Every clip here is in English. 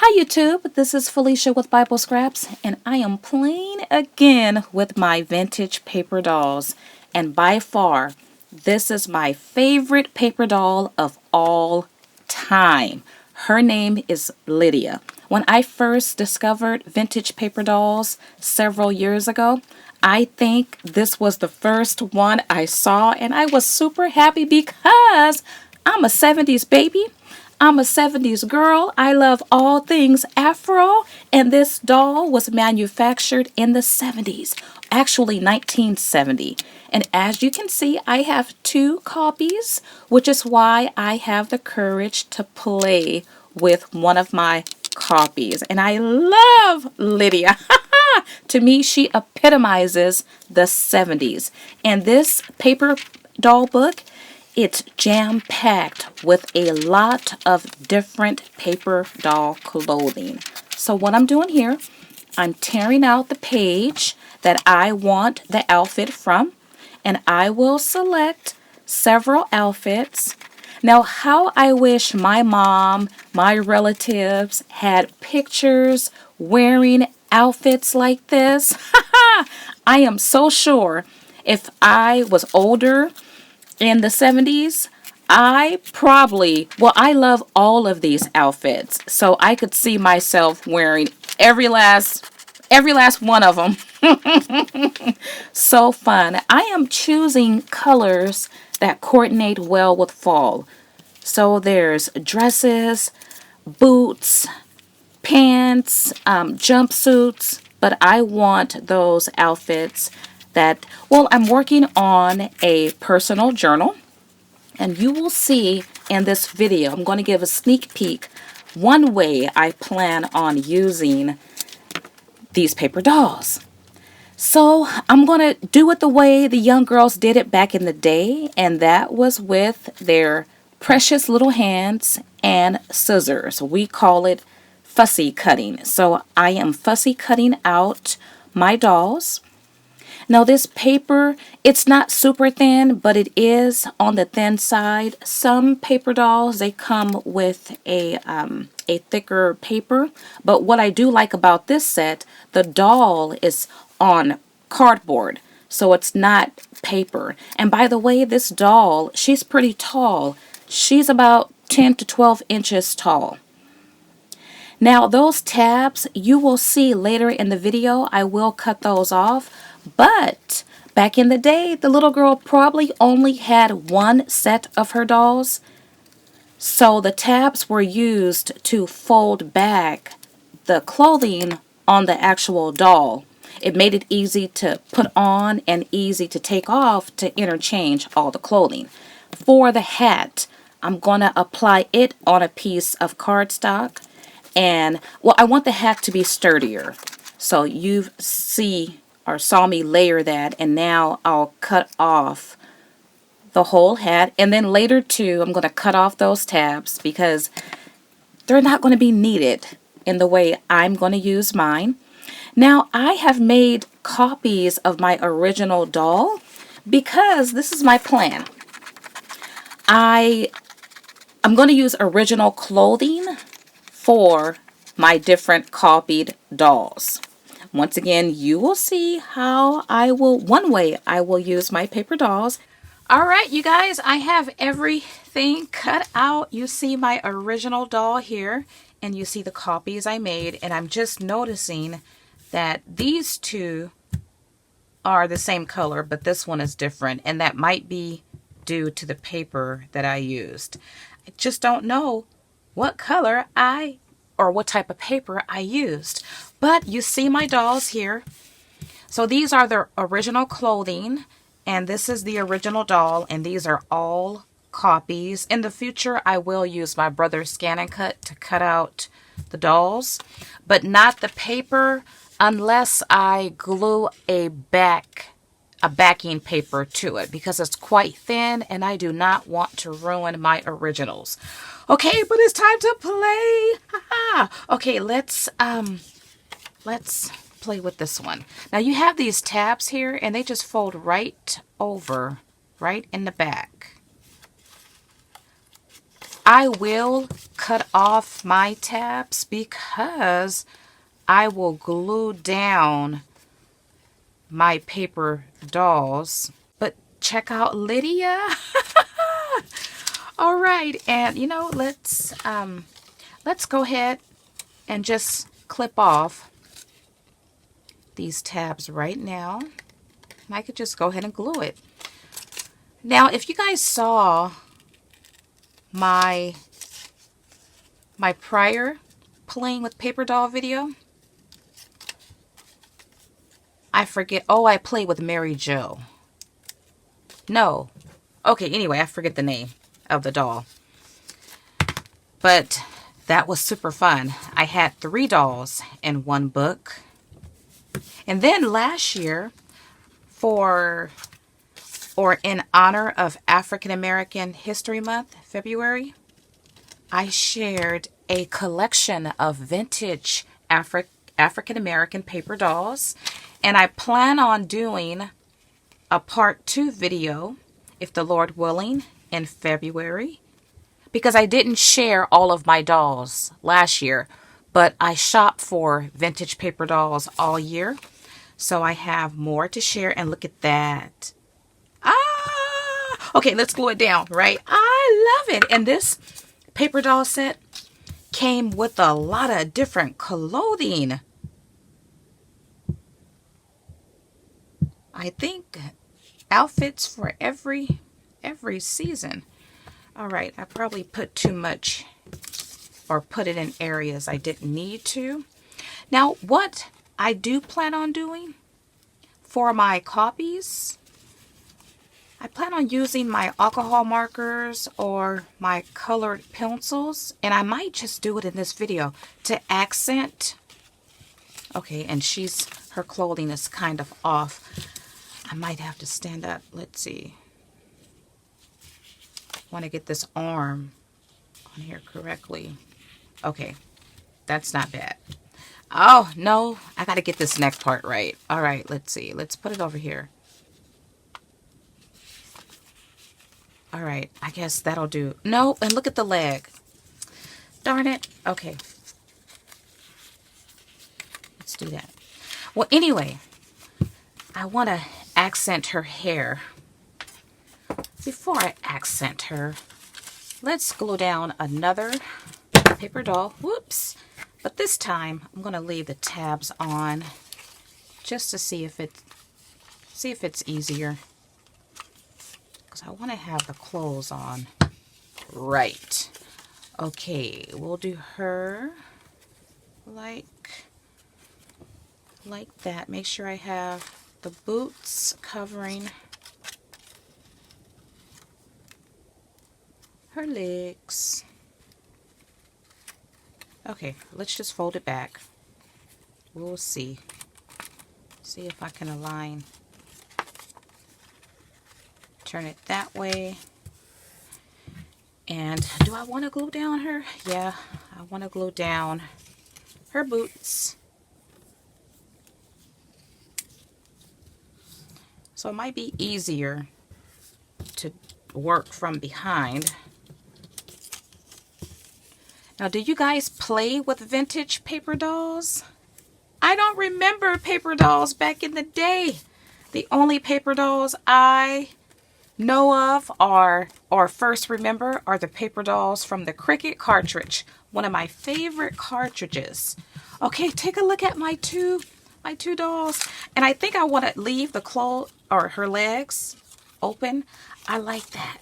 Hi YouTube, this is Felicia with Bible Scraps, and I am playing again with my vintage paper dolls. And by far, this is my favorite paper doll of all time. Her name is Lydia. When I first discovered vintage paper dolls several years ago, I think this was the first one I saw, and I was super happy because I'm a 70s baby. I'm a 70s girl. I love all things Afro, and this doll was manufactured in the 70s, actually 1970. And as you can see, I have two copies, which is why I have the courage to play with one of my copies. And I love Lydia. To me, she epitomizes the 70s. And this paper doll book, it's jam-packed with a lot of different paper doll clothing. So what I'm doing here, I'm tearing out the page that I want the outfit from, and I will select several outfits. Now, how I wish my mom, my relatives had pictures wearing outfits like this. I am so sure if I was older in the 70s, I love all of these outfits. So I could see myself wearing every last one of them. So fun. I am choosing colors that coordinate well with fall. So there's dresses, boots, pants, jumpsuits, but I want those outfits that, well, I'm working on a personal journal, and you will see in this video, I'm going to give a sneak peek one way I plan on using these paper dolls. So I'm going to do it the way the young girls did it back in the day, and that was with their precious little hands and scissors. We call it fussy cutting. So I am fussy cutting out my dolls. Now this paper, it's not super thin, but it is on the thin side. Some paper dolls, they come with a thicker paper. But what I do like about this set, the doll is on cardboard, so it's not paper. And by the way, this doll, she's pretty tall. She's about 10 to 12 inches tall. Now those tabs, you will see later in the video, I will cut those off. But back in the day, the little girl probably only had one set of her dolls. So the tabs were used to fold back the clothing on the actual doll. It made it easy to put on and easy to take off to interchange all the clothing. For the hat, I'm going to apply it on a piece of cardstock. And, well, I want the hat to be sturdier. So you saw me layer that, and now I'll cut off the whole hat. And then later too, I'm going to cut off those tabs because they're not going to be needed in the way I'm going to use mine. Now I have made copies of my original doll because this is my plan. I'm going to use original clothing for my different copied dolls. Once again, you will see how one way I will use my paper dolls. All right, you guys, I have everything cut out. You see my original doll here, and you see the copies I made, and I'm just noticing that these two are the same color, but this one is different, and that might be due to the paper that I used. I just don't know what color or what type of paper I used. But you see my dolls here. So these are the original clothing, and this is the original doll, and these are all copies. In the future, I will use my brother's Scan and Cut to cut out the dolls, but not the paper unless I glue a backing paper to it, because it's quite thin and I do not want to ruin my originals. Okay, but it's time to play. Okay, let's play with this one. Now you have these tabs here, and they just fold right over, right in the back. I will cut off my tabs because I will glue down my paper dolls. But check out Lydia. All right, and you know, let's go ahead and just clip off these tabs right now. And I could just go ahead and glue it. Now, if you guys saw my prior playing with paper doll video, I forget. Oh, I played with Mary Jo. No. Okay, anyway, I forget the name of the doll. But that was super fun. I had 3 dolls in one book. And then last year, in honor of African American History Month, February, I shared a collection of vintage African American paper dolls. And I plan on doing a part 2 video, if the Lord willing, in February. Because I didn't share all of my dolls last year, but I shop for vintage paper dolls all year. So I have more to share, and look at that. Okay, let's glue it down, right? I love it. And this paper doll set came with a lot of different clothing. I think outfits for every season. All right, I probably put too much or put it in areas I didn't need to. Now, what I do plan on doing for my copies, I plan on using my alcohol markers or my colored pencils, and I might just do it in this video to accent. Okay, and her clothing is kind of off. I might have to stand up. Let's see. Want to get this arm on here correctly. Okay, that's not bad. Oh, no, I got to get this neck part right. All right, let's see. Let's put it over here. All right, I guess that'll do. No, and look at the leg. Darn it. Okay. Let's do that. Well, anyway, I want to accent her hair. Before I accent her, let's glue down another paper doll. Whoops. But this time, I'm going to leave the tabs on just to see if it's easier. Because I want to have the clothes on right. Okay, we'll do her like that. Make sure I have the boots covering her legs. Okay, let's just fold it back. We'll see. See if I can align. Turn it that way. And do I want to glue down her? Yeah, I want to glue down her boots. So it might be easier to work from behind. Now, do you guys play with vintage paper dolls? I don't remember paper dolls back in the day. The only paper dolls I know of or first remember are the paper dolls from the Cricket cartridge. One of my favorite cartridges. Okay, take a look at my two dolls. And I think I want to leave the clothes or her legs open. I like that.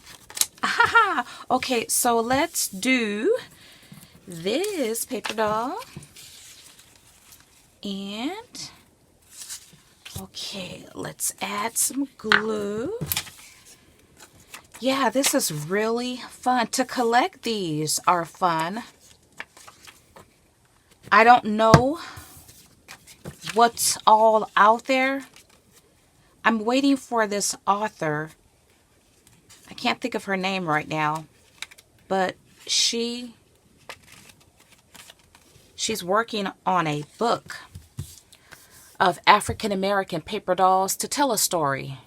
Okay, so let's do this paper doll. And okay, let's add some glue. Yeah, this is really fun. To collect these are fun. I don't know what's all out there. I'm waiting for this author. I can't think of her name right now, but she's working on a book of African American paper dolls to tell a story.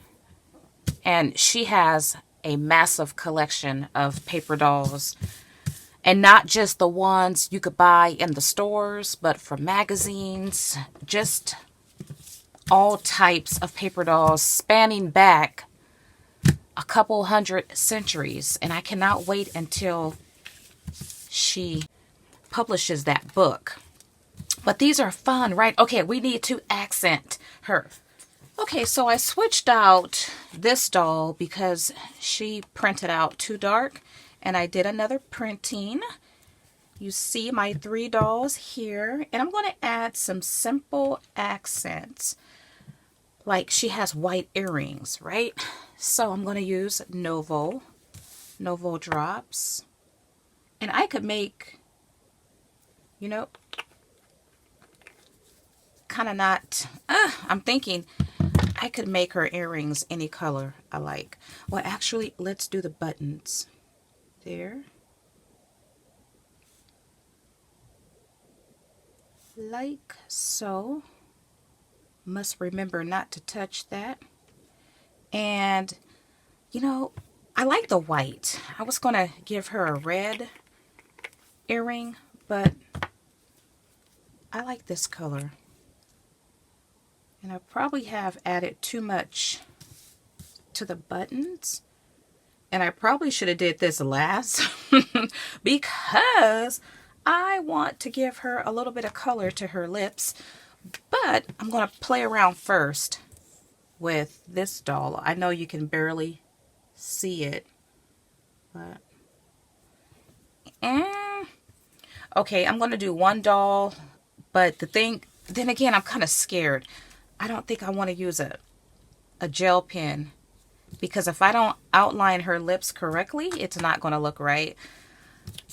And she has a massive collection of paper dolls And not just the ones you could buy in the stores, but from magazines, just all types of paper dolls spanning back a couple hundred centuries. And I cannot wait until she publishes that book. But these are fun, right? Okay, we need to accent her. Okay, so I switched out this doll because she printed out too dark, and I did another printing. You see my 3 dolls here, and I'm going to add some simple accents. Like she has white earrings, right? So I'm going to use Novo drops. And I could make, you know, kind of not, I'm thinking I could make her earrings any color I like. Well, actually, let's do the buttons. There. Like so. Must remember not to touch that. And, you know, I like the white. I was going to give her a red earring, but I like this color. And I probably have added too much to the buttons. And I probably should have did this last because I want to give her a little bit of color to her lips. But I'm going to play around first with this doll. I know you can barely see it, but okay, I'm going to do one doll, but then again, I'm kind of scared. I don't think I want to use a gel pen because if I don't outline her lips correctly, it's not going to look right.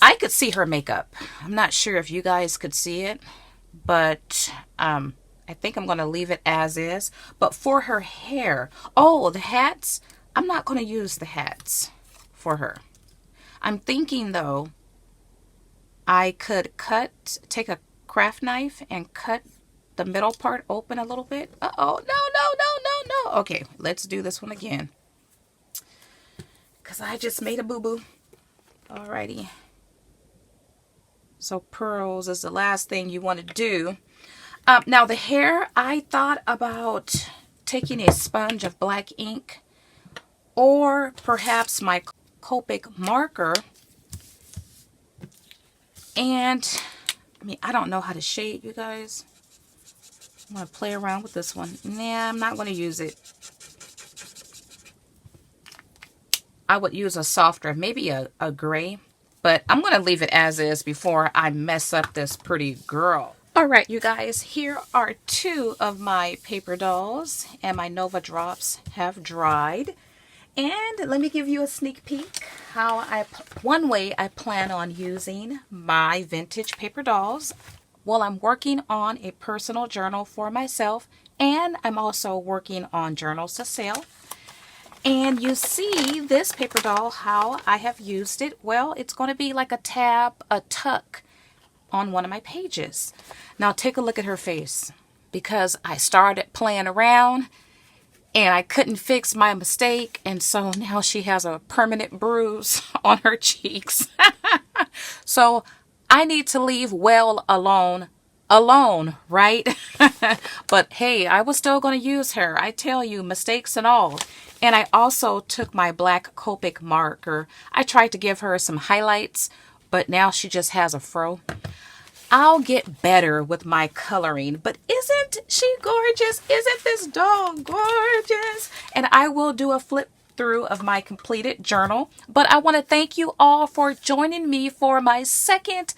I could see her makeup. I'm not sure if you guys could see it, but I think I'm going to leave it as is. But for her hair, oh, the hats, I'm not going to use the hats for her. I'm thinking, though, I could take a craft knife and cut the middle part open a little bit. Uh-oh, no. Okay, let's do this one again. Because I just made a boo-boo. Alrighty. So pearls is the last thing you want to do. Now the hair, I thought about taking a sponge of black ink or perhaps my Copic marker. And, I mean, I don't know how to shade, you guys. I'm going to play around with this one. Nah, I'm not going to use it. I would use a softer, maybe a gray. But I'm going to leave it as is before I mess up this pretty girl. Alright, you guys, here are 2 of my paper dolls, and my Nova drops have dried. And let me give you a sneak peek one way I plan on using my vintage paper dolls. Well, I'm working on a personal journal for myself, and I'm also working on journals to sell. And you see this paper doll, how I have used it. Well, it's going to be like a tab, a tuck on one of my pages. Now take a look at her face, because I started playing around and I couldn't fix my mistake, and so now she has a permanent bruise on her cheeks. So I need to leave well alone, right? But hey, I was still going to use her. I tell you, mistakes and all. And I also took my black Copic marker. I tried to give her some highlights, but now she just has a fro. I'll get better with my coloring, but isn't she gorgeous? Isn't this doll gorgeous? And I will do a flip through of my completed journal, but I want to thank you all for joining me for my second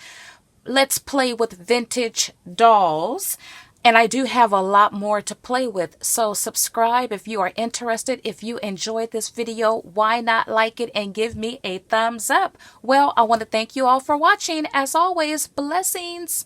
Let's Play with Vintage Dolls. And I do have a lot more to play with, so subscribe if you are interested. If you enjoyed this video, why not like it and give me a thumbs up? Well, I want to thank you all for watching. As always, blessings.